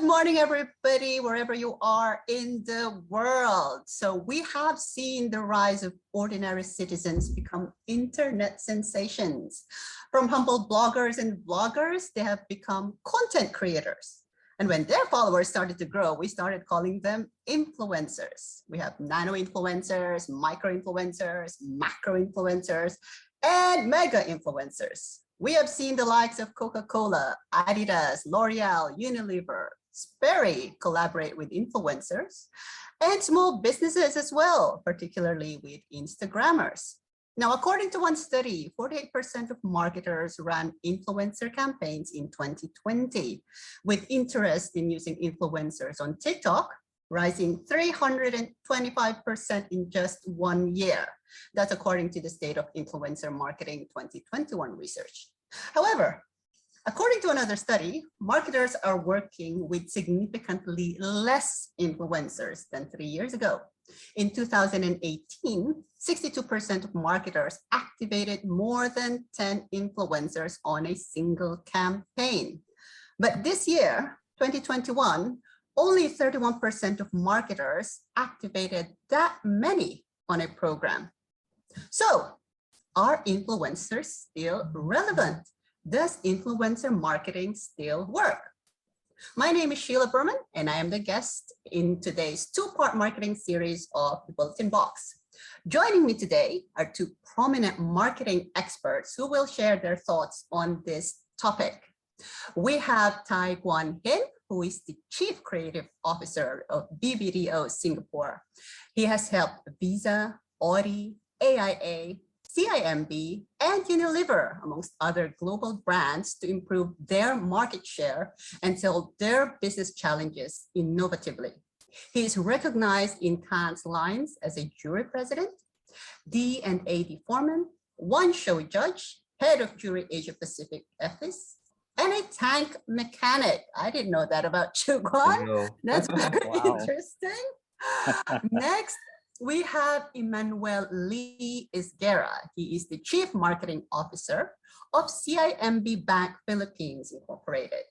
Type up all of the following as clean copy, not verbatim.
Good morning, everybody, wherever you are in the world. So we have seen the rise of ordinary citizens become internet sensations. From humble bloggers and vloggers, they have become content creators. And when their followers started to grow, we started calling them influencers. We have nano influencers, micro influencers, macro influencers, and mega influencers. We have seen the likes of Coca-Cola, Adidas, L'Oreal, Unilever, Sperry collaborate with influencers, and small businesses as well, particularly with Instagrammers. Now, according to one study, 48% of marketers ran influencer campaigns in 2020, with interest in using influencers on TikTok rising 325% in just 1 year. That's according to the State of Influencer Marketing 2021 research. However, according to another study, marketers are working with significantly less influencers than 3 years ago. In 2018, 62% of marketers activated more than 10 influencers on a single campaign. But this year, 2021, only 31% of marketers activated that many on a program. So, are influencers still relevant? Does influencer marketing still work? My name is Sheila Berman, and I am the guest in today's two-part marketing series of the Bulletin Box. Joining me today are two prominent marketing experts who will share their thoughts on this topic. We have Guan, who is the Chief Creative Officer of BBDO Singapore. He has helped Visa, Audi, AIA, CIMB, and Unilever, amongst other global brands, to improve their market share and solve their business challenges innovatively. He is recognized in Cannes Lions as a jury president, D&AD foreman, one show judge, head of jury Asia Pacific Ep15, and a tank mechanic. I didn't know that about you, Guan. That's very interesting. Next, we have Emmanuel Esguerra. He is the Chief Marketing Officer of CIMB Bank Philippines Incorporated.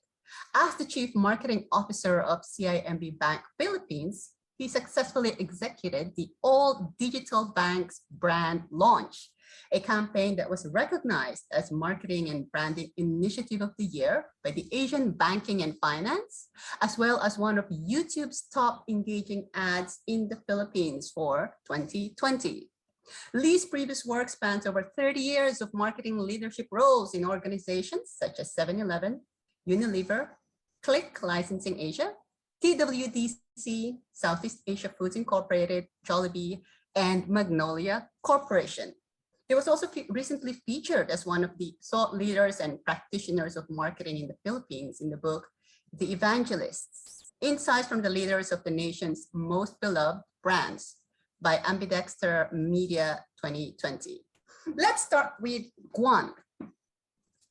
As the Chief Marketing Officer of CIMB Bank Philippines, he successfully executed the All Digital Bank's brand launch, a campaign that was recognized as Marketing and Branding Initiative of the Year by the Asian Banking and Finance, as well as one of YouTube's top engaging ads in the Philippines for 2020. Lee's previous work spans over 30 years of marketing leadership roles in organizations such as 7-Eleven, Unilever, Click Licensing Asia, TWDC, Southeast Asia Foods Incorporated, Jollibee, and Magnolia Corporation. He was also recently featured as one of the thought leaders and practitioners of marketing in the Philippines in the book, The Evangelists, Insights from the Leaders of the Nation's Most Beloved Brands by Ambidexter Media 2020. Let's start with Guan.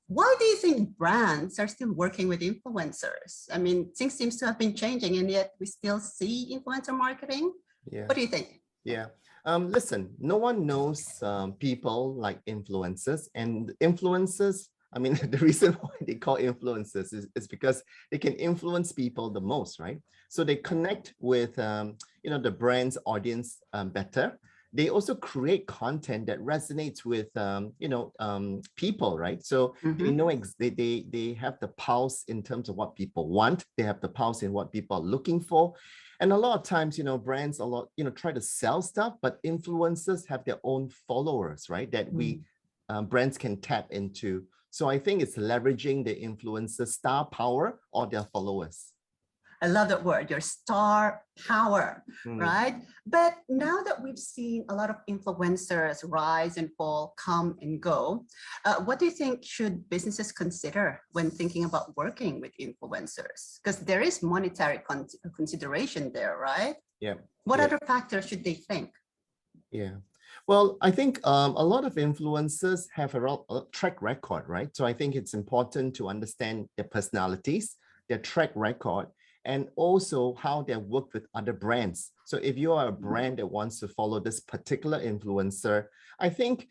Why do you think brands are still working with influencers? I mean, things seem to have been changing, and yet we still see influencer marketing. Yeah. What do you think? Yeah. Listen, no one knows people like influencers, and influencers, I mean, the reason why they call influencers is because they can influence people the most, right? So they connect with, the brand's audience better. They also create content that resonates with, people, right? So they know they have the pulse in terms of what people want. They have the pulse in what people are looking for. And a lot of times, brands try to sell stuff, but influencers have their own followers, right? That brands can tap into. So I think it's leveraging the influencer star power or their followers. I love that word, your star power, right? But now that we've seen a lot of influencers rise and fall, come and go, what do you think should businesses consider when thinking about working with influencers? Because there is monetary consideration there, right? Yeah. What other factors should they think? Yeah. Well, I think a lot of influencers have a track record, right? So I think it's important to understand their personalities, their track record, and also how they work with other brands. So if you are a brand that wants to follow this particular influencer, I think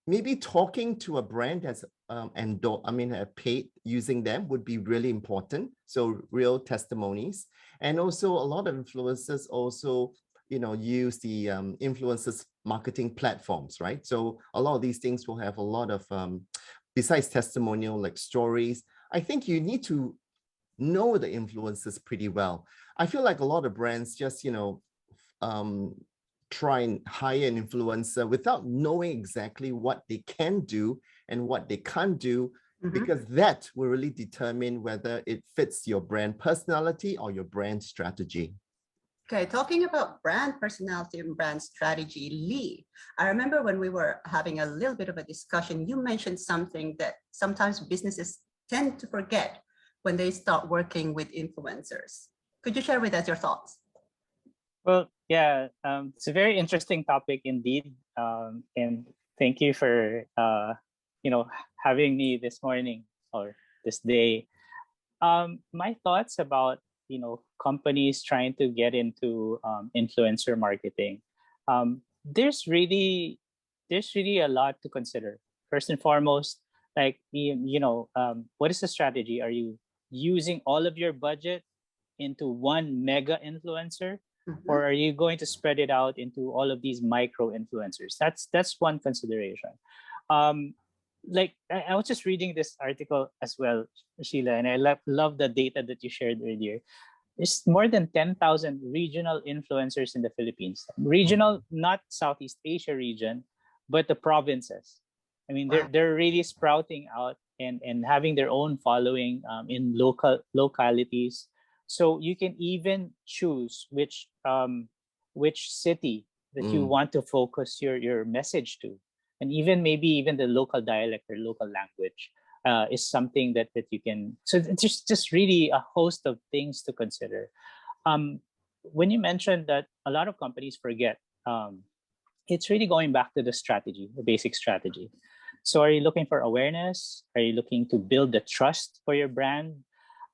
maybe talking to a brand that's have paid using them would be really important. So real testimonies. And also a lot of influencers also, use the influencers marketing platforms, right? So a lot of these things will have a lot of, besides testimonial, like stories. I think you need to know the influencers pretty well. I feel like a lot of brands just, try and hire an influencer without knowing exactly what they can do and what they can't do, because that will really determine whether it fits your brand personality or your brand strategy. Okay, talking about brand personality and brand strategy, Lee, I remember when we were having a little bit of a discussion, you mentioned something that sometimes businesses tend to forget when they start working with influencers. Could you share with us your thoughts? Well, yeah, it's a very interesting topic indeed. And thank you for, having me this morning or this day. My thoughts about, companies trying to get into influencer marketing. There's really a lot to consider. First and foremost, like, what is the strategy? Are you using all of your budget into one mega influencer? Or are you going to spread it out into all of these micro influencers? That's one consideration. I was just reading this article as well, Sheila, and I love the data that you shared earlier. There's more than 10,000 regional influencers in the Philippines. Regional, not Southeast Asia region, but the provinces. I mean, they're really sprouting out and having their own following in localities. So you can even choose which city that you want to focus your message to, and maybe even the local dialect or local language is something that you can. So it's just really a host of things to consider. When you mentioned that a lot of companies forget, it's really going back to the strategy, the basic strategy. So are you looking for awareness? Are you looking to build the trust for your brand?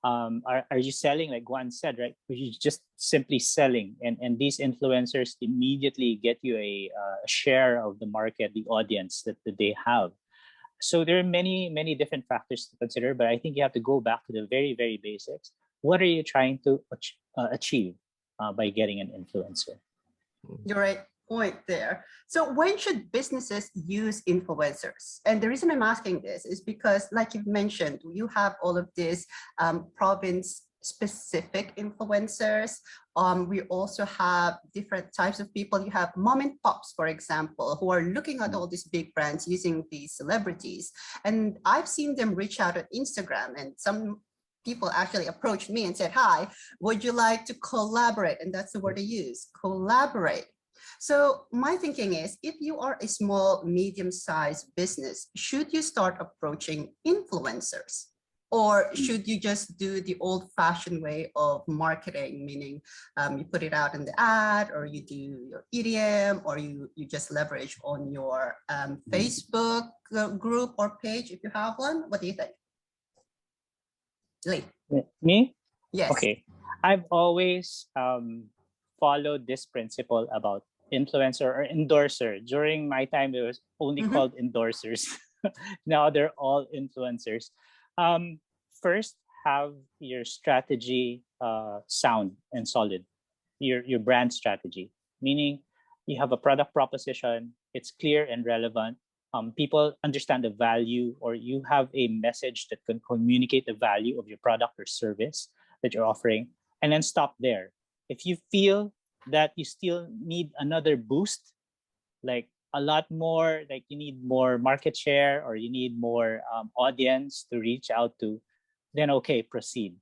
Are you selling, like Guan said, right? You're just simply selling, and these influencers immediately get you a share of the market, the audience that they have. So there are many different factors to consider, but I think you have to go back to the very, very basics. What are you trying to achieve by getting an influencer? You're right. Point there. So when should businesses use influencers? And the reason I'm asking this is because, like you've mentioned, you have all of these province specific influencers. We also have different types of people. You have mom and pops, for example, who are looking at all these big brands using these celebrities. And I've seen them reach out on Instagram, and some people actually approached me and said, hi, would you like to collaborate? And that's the word I use, collaborate. So my thinking is, if you are a small, medium-sized business, should you start approaching influencers? Or should you just do the old-fashioned way of marketing, meaning you put it out in the ad, or you do your EDM, or you just leverage on your Facebook group or page if you have one? What do you think? Lee? Me? Yes. Okay. I've always followed this principle about influencer or endorser. During my time, it was only called endorsers. Now they're all influencers. First, have your strategy sound and solid. Your brand strategy, meaning you have a product proposition, it's clear and relevant. People understand the value, or you have a message that can communicate the value of your product or service that you're offering, and then stop there. If you feel that you still need another boost, like a lot more, like you need more market share, or you need more audience to reach out to, then okay, proceed.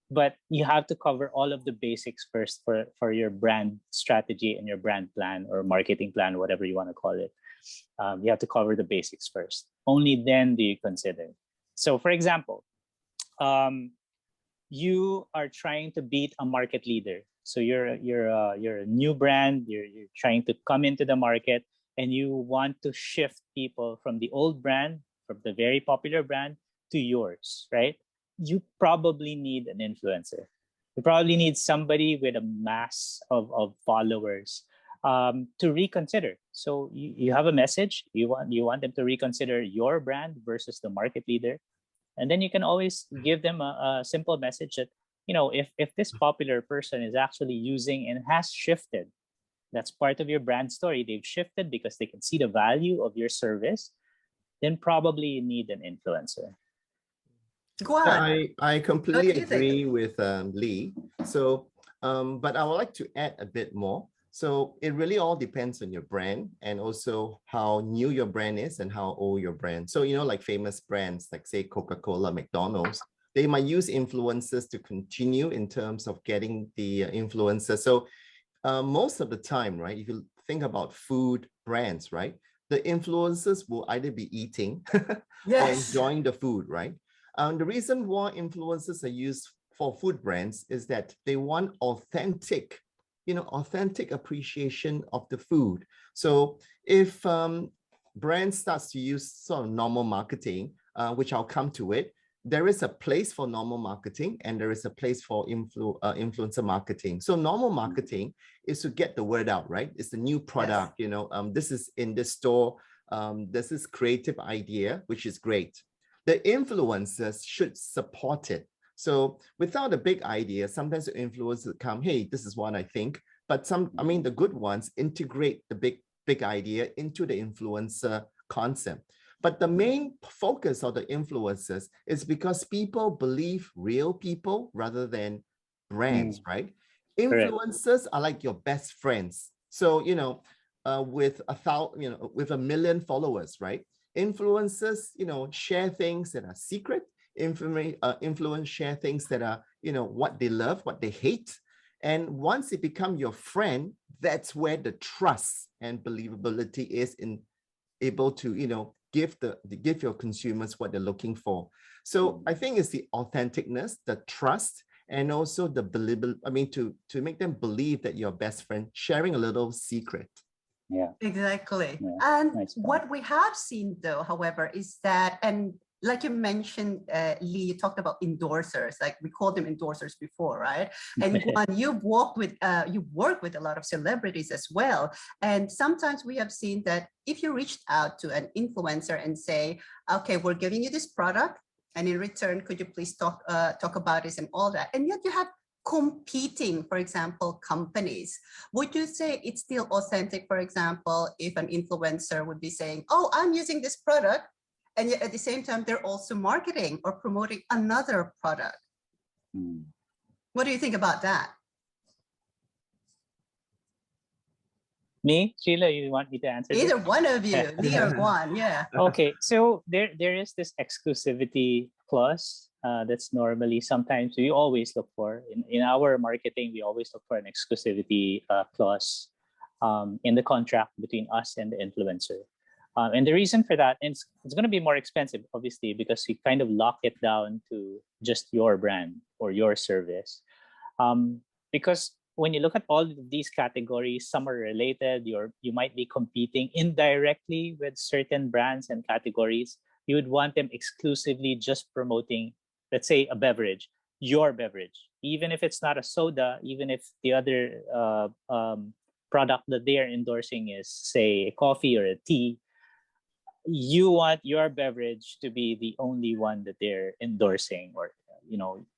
But you have to cover all of the basics first for your brand strategy and your brand plan or marketing plan, whatever you want to call it. You have to cover the basics first. Only then do you consider. So for example, you are trying to beat a market leader. So you're a new brand, you're trying to come into the market, and you want to shift people from the old brand, from the very popular brand, to yours, right? You probably need an influencer. You probably need somebody with a mass of followers to reconsider. So you have a message, you want them to reconsider your brand versus the market leader. And then you can always give them a simple message that, if this popular person is actually using and has shifted, that's part of your brand story. They've shifted because they can see the value of your service, then probably you need an influencer. Guan, I completely agree with Lee. So, but I would like to add a bit more. So it really all depends on your brand and also how new your brand is and how old your brand. So, like famous brands, like say Coca-Cola, McDonald's, they might use influencers to continue in terms of getting the influencers. So most of the time, right, if you think about food brands, right, the influencers will either be eating or enjoying the food, right? The reason why influencers are used for food brands is that they want authentic appreciation of the food. So if brand starts to use sort of normal marketing, which I'll come to it, there is a place for normal marketing and there is a place for influencer marketing. So normal marketing is to get the word out, right? It's the new product, this is in this store, this is creative idea, which is great. The influencers should support it. So without a big idea, sometimes the influencers come, hey, this is what I think. But the good ones integrate the big idea into the influencer concept. But the main focus of the influencers is because people believe real people rather than brands, right? Influencers are like your best friends. So, with 1 million followers, right? Influencers, share things that are secret. Influence share things that are, what they love, what they hate. And once they become your friend, that's where the trust and believability is able to, give your consumers what they're looking for. So I think it's the authenticness, the trust, and also the believability, to make them believe that you're best friend, sharing a little secret. Yeah, exactly. Yeah. And Nice what we have seen though, however, is that, and like you mentioned, Lee, you talked about endorsers, like we called them endorsers before, right? And Guan, you've worked with a lot of celebrities as well. And sometimes we have seen that if you reached out to an influencer and say, okay, we're giving you this product, and in return, could you please talk about this and all that? And yet you have competing, for example, companies. Would you say it's still authentic, for example, if an influencer would be saying, oh, I'm using this product, and yet at the same time, they're also marketing or promoting another product? What do you think about that? Me, Sheila, you want me to answer this? Either one of you, Lee or Guan, yeah. Okay, so there is this exclusivity clause that's normally sometimes we always look for. In our marketing, we always look for an exclusivity clause in the contract between us and the influencer. And the reason for that, and it's going to be more expensive, obviously, because you kind of lock it down to just your brand or your service. Because when you look at all of these categories, some are related, you might be competing indirectly with certain brands and categories. You would want them exclusively just promoting, let's say, a beverage, your beverage. Even if it's not a soda, even if the other product that they are endorsing is, say, a coffee or a tea, you want your beverage to be the only one that they're endorsing or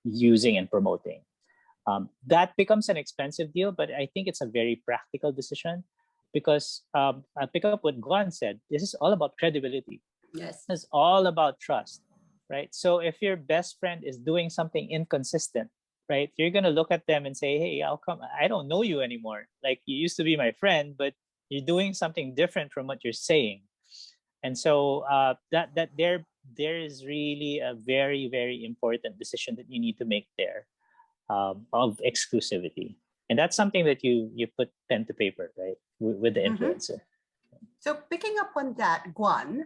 using and promoting. That becomes an expensive deal, but I think it's a very practical decision because I pick up what Guan said. This is all about credibility. Yes, it's all about trust, right? So if your best friend is doing something inconsistent, right, you're gonna look at them and say, "Hey, how come I don't know you anymore? Like you used to be my friend, but you're doing something different from what you're saying." And so that there is really a very, very important decision that you need to make there of exclusivity, and that's something that you put pen to paper, right, with the influencer. So picking up on that, Guan,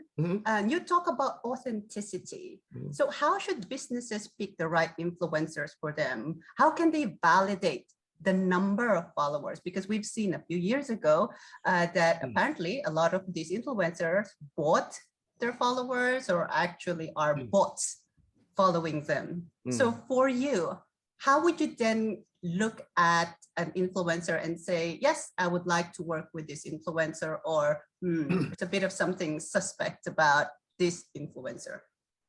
you talk about authenticity. So how should businesses pick the right influencers for them? How can they validate the number of followers? Because we've seen a few years ago that apparently a lot of these influencers bought their followers or actually are bots following them. So for you, how would you then look at an influencer and say, yes, I would like to work with this influencer, or it's a bit of something suspect about this influencer?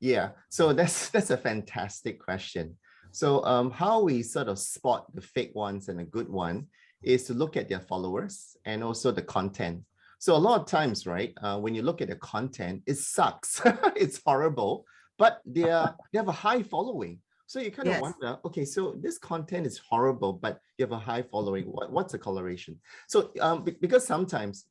Yeah, so that's a fantastic question. So how we sort of spot the fake ones and a good one is to look at their followers and also the content. So a lot of times, right, when you look at the content, it sucks. It's horrible, but they have a high following. So you kind of wonder, okay, so this content is horrible, but you have a high following. What's the correlation? So because sometimes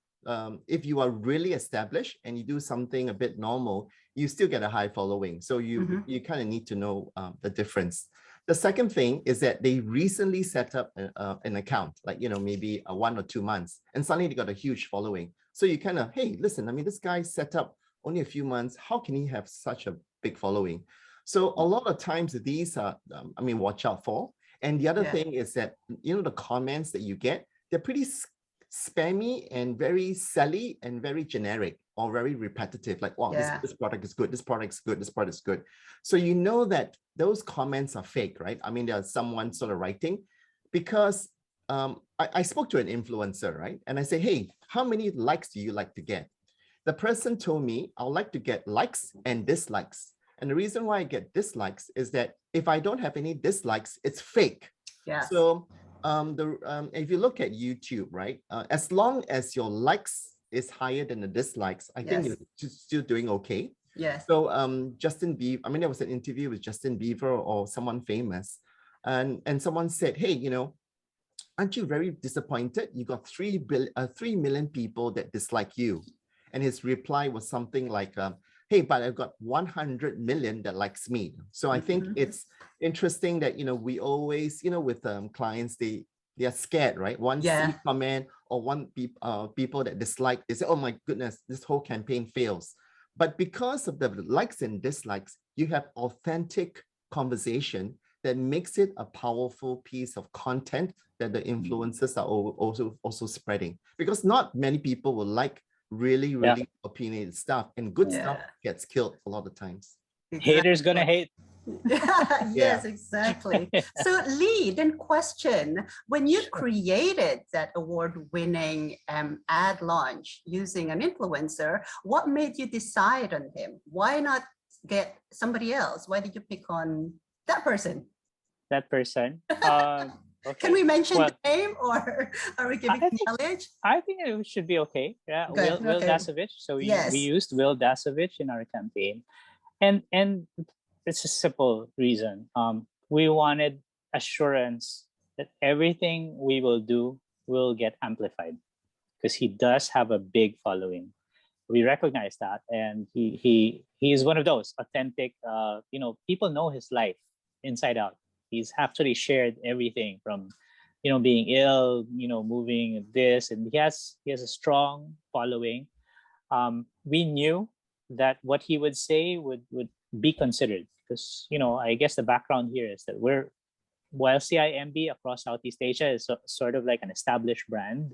if you are really established and you do something a bit normal, you still get a high following. So you kind of need to know the difference. The second thing is that they recently set up an account, like, maybe 1 or 2 months, and suddenly they got a huge following. So you kind of, hey, listen, I mean, this guy set up only a few months. How can he have such a big following? So a lot of times these are, watch out for. And the other thing is that, the comments that you get, they're pretty spammy and very selly and very generic or very repetitive, like, wow, this product is good, this product is good, this product is good. So you know that those comments are fake, right? I mean, there's someone sort of writing, because I spoke to an influencer, right? And I say, hey, how many likes do you like to get? The person told me, I would like to get likes and dislikes. And the reason why I get dislikes is that if I don't have any dislikes, it's fake. Yes. So if you look at YouTube, right, as long as your likes is higher than the dislikes, I think you're still doing okay. Yes. So Justin Bieber, there was an interview with Justin Bieber or someone famous, and someone said, hey, aren't you very disappointed? You got 3 million people that dislike you. And his reply was something like, hey, but I've got 100 million that likes me. So I think it's interesting that, we always, with clients, they are scared, right? One silly comment or one people that dislike, they say, oh my goodness, this whole campaign fails. But because of the likes and dislikes, you have authentic conversation that makes it a powerful piece of content that the influencers are also spreading. Because not many people will like really opinionated stuff, and good stuff gets killed a lot of times. Exactly. Haters gonna hate. Yes, exactly. So Lee, then question, when you created that award-winning ad launch using an influencer, what made you decide on him? Why not get somebody else? Why did you pick on that person? That person. Okay. Can we mention the name, or are we giving knowledge? I think it should be okay. Yeah, okay. Will Dasovich. So we used Will Dasovich in our campaign, and it's a simple reason. We wanted assurance that everything we will do will get amplified, because he does have a big following. We recognize that, and he is one of those authentic. People know his life inside out. He's actually shared everything from, being ill, moving this, and he has a strong following. We knew that what he would say would be considered, because, I guess the background here is that while CIMB across Southeast Asia is sort of like an established brand,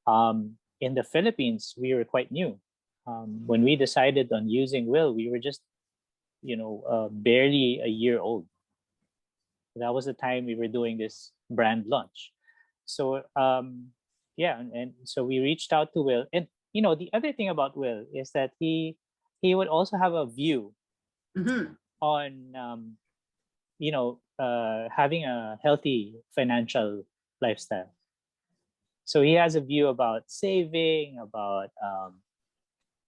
in the Philippines, we were quite new. When we decided on using Will, we were just, barely a year old. That was the time we were doing this brand launch. So and so we reached out to Will. And the other thing about Will is that he would also have a view on having a healthy financial lifestyle. So he has a view about saving, about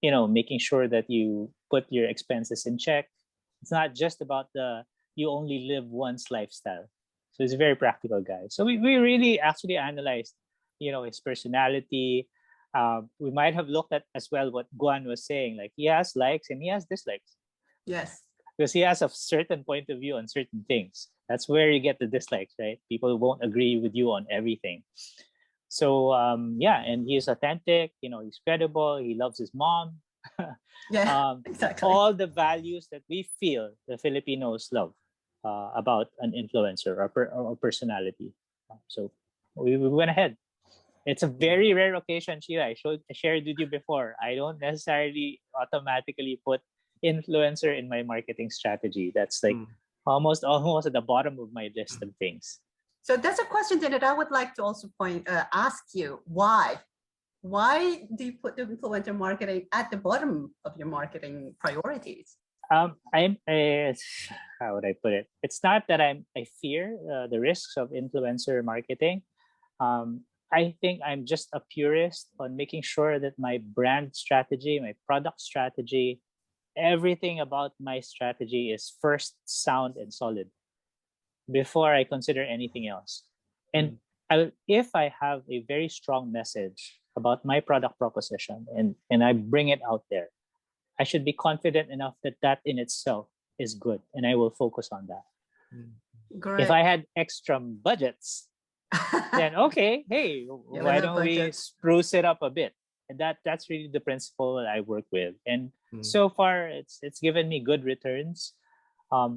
making sure that you put your expenses in check. It's not just about you only live once lifestyle. So he's a very practical guy. So we really actually analyzed, his personality. We might have looked at as well what Guan was saying, like he has likes and he has dislikes. Yes. Because he has a certain point of view on certain things. That's where you get the dislikes, right? People won't agree with you on everything. So and he is authentic, he's credible, he loves his mom. Exactly. All the values that we feel the Filipinos love about an influencer or personality. So we went ahead. It's a very rare occasion, Sheila. I shared with you before. I don't necessarily automatically put influencer in my marketing strategy. That's like almost at the bottom of my list of things. So that's a question that I would like to also ask you. Why? Why do you put the influencer marketing at the bottom of your marketing priorities? How would I put it? It's not that I fear the risks of influencer marketing. I think I'm just a purist on making sure that my brand strategy, my product strategy, everything about my strategy is first sound and solid before I consider anything else. And if I have a very strong message about my product proposition and I bring it out there, I should be confident enough that that in itself is good, and I will focus on that. Great. If I had extra budgets, then okay, hey, why don't we spruce it up a bit? And that's really the principle that I work with. And so far, it's given me good returns,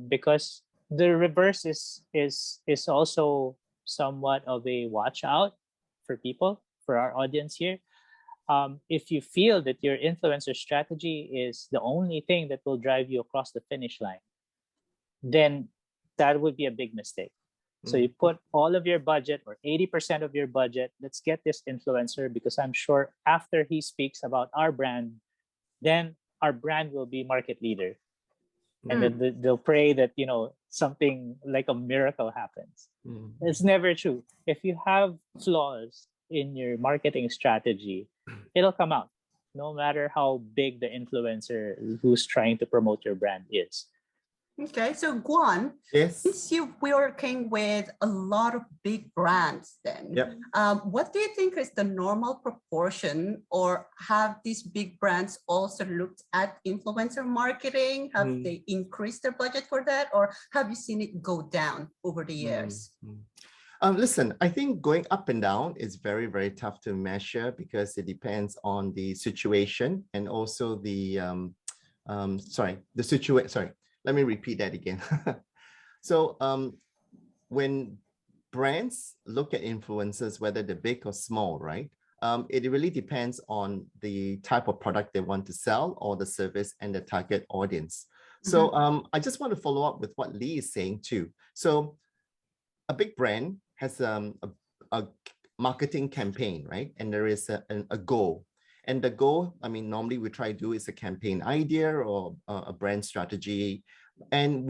because the reverse is also somewhat of a watch out for people, for our audience here. If you feel that your influencer strategy is the only thing that will drive you across the finish line, then that would be a big mistake. So you put all of your budget, or 80% of your budget, let's get this influencer, because I'm sure after he speaks about our brand, then our brand will be market leader. And then they'll pray that, something like a miracle happens. It's never true. If you have flaws in your marketing strategy, it'll come out, no matter how big the influencer who's trying to promote your brand is. Okay, so Guan, since you're working with a lot of big brands then, what do you think is the normal proportion, or have these big brands also looked at influencer marketing? Have they increased their budget for that, or have you seen it go down over the years? Listen, I think going up and down is very, very tough to measure, because it depends on the situation and also the, let me repeat that again. So when brands look at influencers, whether they're big or small, right? It really depends on the type of product they want to sell, or the service and the target audience. So I just want to follow up with what Lee is saying too. So a big brand has a marketing campaign, right? And there is a goal. And the goal, normally we try to do is a campaign idea or a brand strategy. And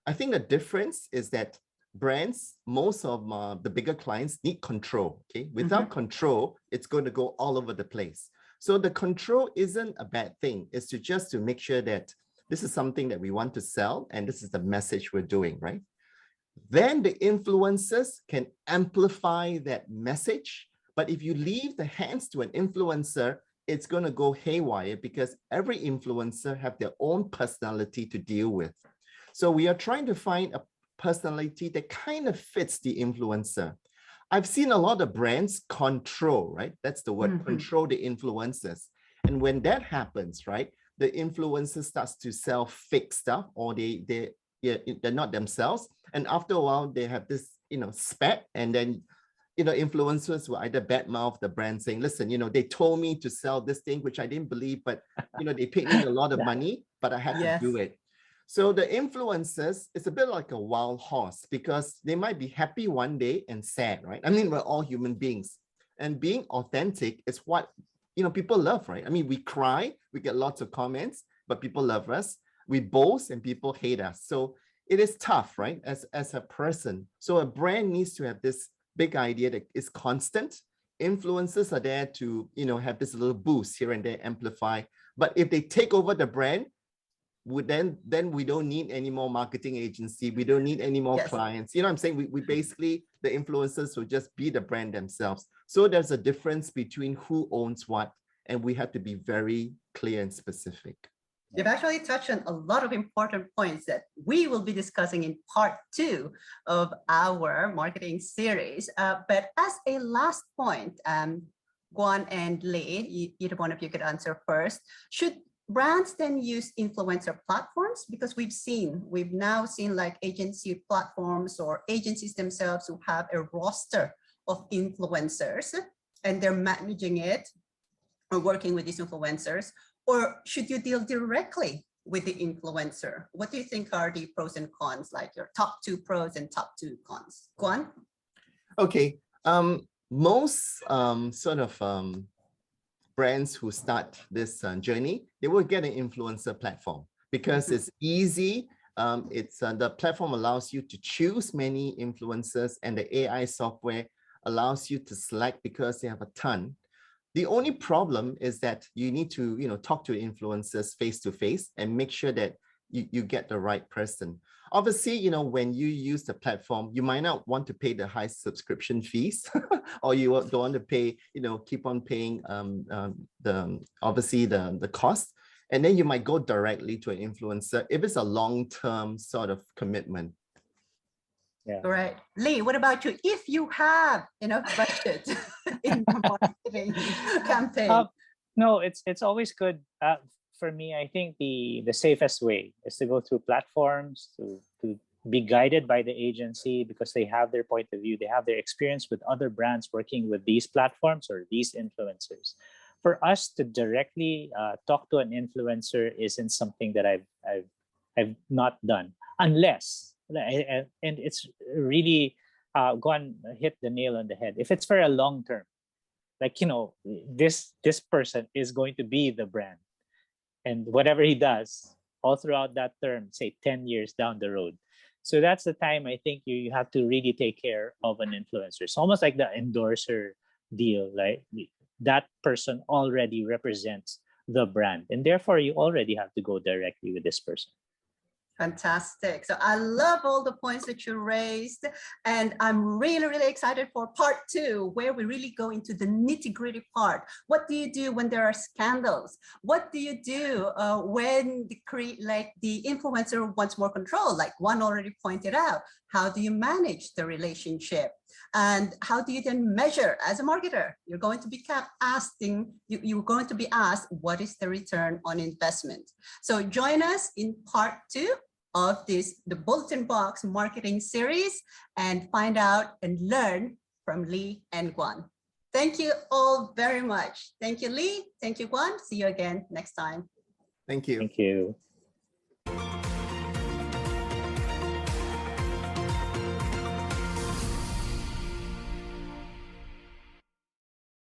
I think the difference is that brands, most of the bigger clients need control, okay? Without control, it's going to go all over the place. So the control isn't a bad thing. It's just to make sure that this is something that we want to sell, and this is the message we're doing, right? Then the influencers can amplify that message. But if you leave the hands to an influencer, it's going to go haywire, because every influencer have their own personality to deal with. So we are trying to find a personality that kind of fits the influencer. I've seen a lot of brands control, right? That's the word, control the influencers. And when that happens, right, the influencer starts to sell fake stuff, or they're not themselves. And after a while, they have this, spat, and then influencers will either badmouth the brand saying, listen, they told me to sell this thing, which I didn't believe, but, they paid me a lot of money, but I had to do it. So the influencers, it's a bit like a wild horse, because they might be happy one day and sad, right? We're all human beings. And being authentic is what, people love, right? We cry, we get lots of comments, but people love us. We boast and people hate us. So it is tough, right? As a person. So a brand needs to have this big idea that is constant. Influencers are there to, have this little boost here and there, amplify. But if they take over the brand, then we don't need any more marketing agency. We don't need any more clients. You know what I'm saying? We basically, the influencers will just be the brand themselves. So there's a difference between who owns what, and we have to be very clear and specific. You've actually touched on a lot of important points that we will be discussing in part 2 of our marketing series. But as a last point, Guan and Lee, either one of you could answer first. Should brands then use influencer platforms? Because we've now seen like agency platforms or agencies themselves who have a roster of influencers, and they're managing it or working with these influencers. Or should you deal directly with the influencer? What do you think are the pros and cons, like your top 2 pros and top 2 cons? Guan? Okay. Most brands who start this journey, they will get an influencer platform because it's easy. The platform allows you to choose many influencers, and the AI software allows you to select because they have a ton. The only problem is that you need to, talk to influencers face to face and make sure that you get the right person. Obviously, when you use the platform, you might not want to pay the high subscription fees, or you don't want to pay, keep on paying the cost. And then you might go directly to an influencer if it's a long-term sort of commitment. Yeah. All right. Lee, what about you? If you have enough budget in the marketing campaign. No, it's always good. For me, I think the safest way is to go through platforms, to be guided by the agency, because they have their point of view, they have their experience with other brands working with these platforms or these influencers. For us to directly talk to an influencer isn't something that I've not done, unless, and it's really Guan hit the nail on the head. If it's for a long term, like, this person is going to be the brand, and whatever he does all throughout that term, say 10 years down the road. So that's the time I think you have to really take care of an influencer. It's almost like the endorser deal, right? That person already represents the brand, and therefore you already have to go directly with this person. Fantastic. So I love all the points that you raised, and I'm really, really excited for part 2, where we really go into the nitty-gritty part. What do you do when there are scandals? What do you do when the influencer wants more control, like one already pointed out? How do you manage the relationship? And how do you then measure as a marketer? You're going to be you're going to be asked, what is the return on investment? So join us in part 2 of the Bulletin Box marketing series, and find out and learn from Lee and Guan. Thank you all very much. Thank you, Lee. Thank you, Guan. See you again next time. Thank you. Thank you.